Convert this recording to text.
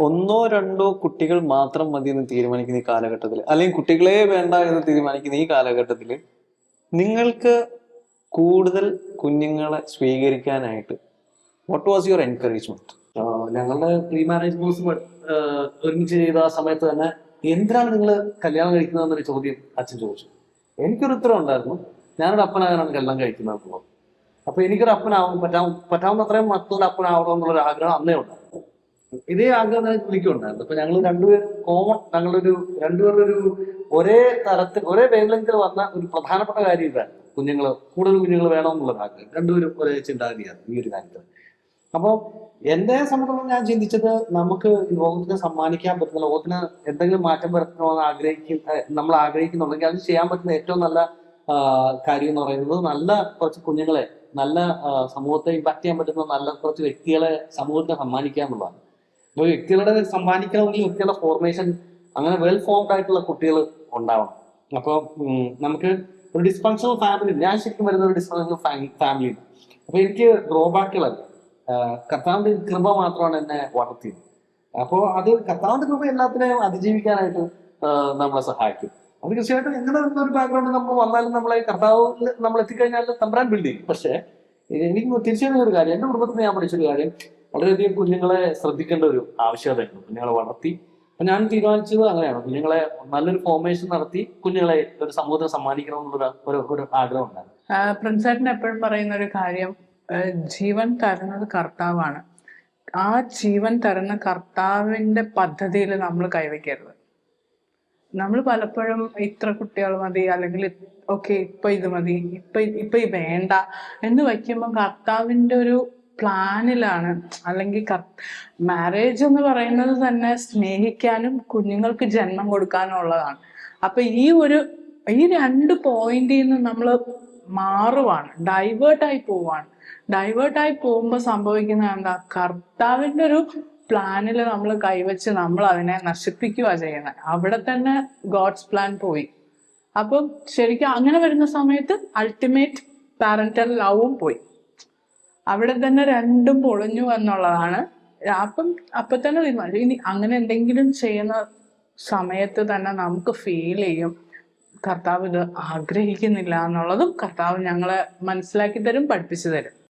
ഒന്നോ രണ്ടോ കുട്ടികൾ മാത്രം മതി എന്ന് തീരുമാനിക്കുന്ന ഈ കാലഘട്ടത്തിൽ, അല്ലെങ്കിൽ കുട്ടികളെ വേണ്ട എന്ന് തീരുമാനിക്കുന്ന ഈ കാലഘട്ടത്തിൽ നിങ്ങൾക്ക് കൂടുതൽ കുഞ്ഞുങ്ങളെ സ്വീകരിക്കാനായിട്ട് വാട്ട് വാസ് യുവർ എൻകറേജ്മെന്റ്? ഞങ്ങളുടെ പ്രീ മാരേജ് കോഴ്സ് ഒരുമിച്ച് ചെയ്ത ആ സമയത്ത് തന്നെ എന്തിനാണ് നിങ്ങൾ കല്യാണം കഴിക്കുന്നത് എന്നൊരു ചോദ്യം അച്ഛൻ ചോദിച്ചു. എനിക്കൊരു ഉത്തരം ഉണ്ടായിരുന്നു, ഞാനൊരു അപ്പനാകാനാണ് കല്യാണം കഴിക്കുന്നത് എന്നുള്ളത്. അപ്പൊ എനിക്കൊരു അപ്പനാവും പറ്റാവുന്ന അത്രയും മക്കളുടെ അപ്പനാവണം എന്നുള്ളൊരു ആഗ്രഹം അന്നേ ഉണ്ടായിരുന്നു. ഇതേ ആഗ്രഹം തന്നെ എനിക്കും ഉണ്ടായിരുന്നു. അപ്പൊ ഞങ്ങൾ രണ്ടുപേരും രണ്ടുപേരുടെ ഒരു ഒരേ തരത്തിൽ ഒരേ വേവ് ലെങ്തിൽ വന്ന ഒരു പ്രധാനപ്പെട്ട കാര്യം ഇതായിരുന്നു. കൂടുതൽ കുഞ്ഞുങ്ങൾ വേണമെന്നുള്ളൊരു ആഗ്രഹം. രണ്ടുപേരും ഒരേ ചിന്താഗതിയാണ് ഈ ഒരു കാര്യത്തിൽ. അപ്പോൾ എന്നെ സംബന്ധിച്ചിടത്തോളം ഞാൻ ചിന്തിച്ചത്, നമുക്ക് ലോകത്തിന് സമ്മാനിക്കാൻ പറ്റുന്ന, ലോകത്തിന് എന്തെങ്കിലും മാറ്റം വരുത്തണമെന്ന് നമ്മൾ ആഗ്രഹിക്കുന്നുണ്ടെങ്കിൽ അത് ചെയ്യാൻ പറ്റുന്ന ഏറ്റവും നല്ല കാര്യം എന്ന് പറയുന്നത് നല്ല കുറച്ച് കുഞ്ഞുങ്ങളെ, നല്ല സമൂഹത്തെ ഇമ്പാക്ട് ചെയ്യാൻ പറ്റുന്ന നല്ല കുറച്ച് വ്യക്തികളെ സമൂഹത്തിന് സമ്മാനിക്കുക എന്നുള്ളതാണ്. അപ്പോൾ വ്യക്തികളുടെ സമ്മാനിക്കണമെങ്കിൽ വ്യക്തികളുടെ ഫോർമേഷൻ അങ്ങനെ വെൽ ഫോംഡ് ആയിട്ടുള്ള കുട്ടികൾ ഉണ്ടാവണം. അപ്പോൾ നമുക്ക് ഒരു ഡിസ്ഫങ്ഷണൽ ഫാമിലി, ഞാൻ ശരിക്കും വരുന്ന ഒരു ഡിസ്ഫങ്ഷണൽ ഫാമിലി. അപ്പൊ എനിക്ക് ഡ്രോബാക്കുകളല്ല, കർത്താവിന്റെ കൃപ മാത്രമാണ് എന്നെ വളർത്തിയത്. അപ്പോൾ അത് കർത്താവിന്റെ കൃപ എല്ലാത്തിനെയും അതിജീവിക്കാനായിട്ട് നമ്മളെ സഹായിക്കും. അത് തീർച്ചയായിട്ടും എങ്ങനെ ഒരു ബാക്ക്ഗ്രൗണ്ട് നമ്മൾ വന്നാലും നമ്മളെ കർത്താവിൽ നമ്മൾ എത്തിക്കഴിഞ്ഞാൽ തമ്പുരാൻ ബിൽഡ് ചെയ്യും. പക്ഷെ എനിക്ക് തിരിച്ചറിഞ്ഞ ഒരു കാര്യം, എന്റെ കുടുംബത്തിൽ ഞാൻ പഠിച്ചൊരു കാര്യം, വളരെയധികം കുഞ്ഞുങ്ങളെ ശ്രദ്ധിക്കേണ്ട ഒരു ആവശ്യകതയുണ്ട്. കുഞ്ഞുങ്ങളെ വളർത്തി, അപ്പൊ ഞാൻ തീരുമാനിച്ചത് അങ്ങനെയാണ്, കുഞ്ഞുങ്ങളെ നല്ലൊരു ഫോർമേഷൻ നടത്തി കുഞ്ഞുങ്ങളെ ഒരു സമൂഹത്തിന് സമ്മാനിക്കണം എന്നുള്ള ഒരു ആഗ്രഹം ഉണ്ടായിരുന്നു. പ്രിൻസേട്ടൻ എപ്പോഴും പറയുന്ന ഒരു കാര്യം, ജീവൻ തരുന്നത് കർത്താവാണ്. ആ ജീവൻ തരുന്ന കർത്താവിന്റെ പദ്ധതിയിൽ നമ്മൾ കൈവയ്ക്കരുത്. നമ്മൾ പലപ്പോഴും ഇത്ര കുട്ടികൾ മതി, അല്ലെങ്കിൽ ഓക്കെ ഇപ്പൊ ഇത് മതി, ഇപ്പൊ ഇത് വേണ്ട എന്ന് വയ്ക്കുമ്പോൾ കർത്താവിന്റെ ഒരു പ്ലാനിലാണ്. അല്ലെങ്കിൽ മാരേജ് എന്ന് പറയുന്നത് തന്നെ സ്നേഹിക്കാനും കുഞ്ഞുങ്ങൾക്ക് ജന്മം കൊടുക്കാനും ഉള്ളതാണ്. അപ്പൊ ഈ രണ്ട് പോയിന്റിൽ നിന്ന് നമ്മൾ മാറുവാണ്, ഡൈവേർട്ടായി പോകുമ്പോൾ സംഭവിക്കുന്നത് എന്താ, കർത്താവിന്റെ ഒരു പ്ലാനിൽ നമ്മൾ കൈവച്ച് നമ്മൾ അതിനെ നശിപ്പിക്കുക ചെയ്യുന്നത്. അവിടെ തന്നെ ഗോഡ്സ് പ്ലാൻ പോയി. അപ്പം ശരിക്കും അങ്ങനെ വരുന്ന സമയത്ത് അൾട്ടിമേറ്റ് പാരന്റൽ ലവും പോയി. അവിടെ തന്നെ രണ്ടും പൊളിഞ്ഞു എന്നുള്ളതാണ്. അപ്പൊ തന്നെ തീരുമാനിച്ചു, ഇനി അങ്ങനെ എന്തെങ്കിലും ചെയ്യുന്ന സമയത്ത് തന്നെ നമുക്ക് ഫീൽ ചെയ്യും കർത്താവ് ഇത് ആഗ്രഹിക്കുന്നില്ല എന്നുള്ളതും കർത്താവ് ഞങ്ങളെ മനസ്സിലാക്കി തരും, പഠിപ്പിച്ചു തരും.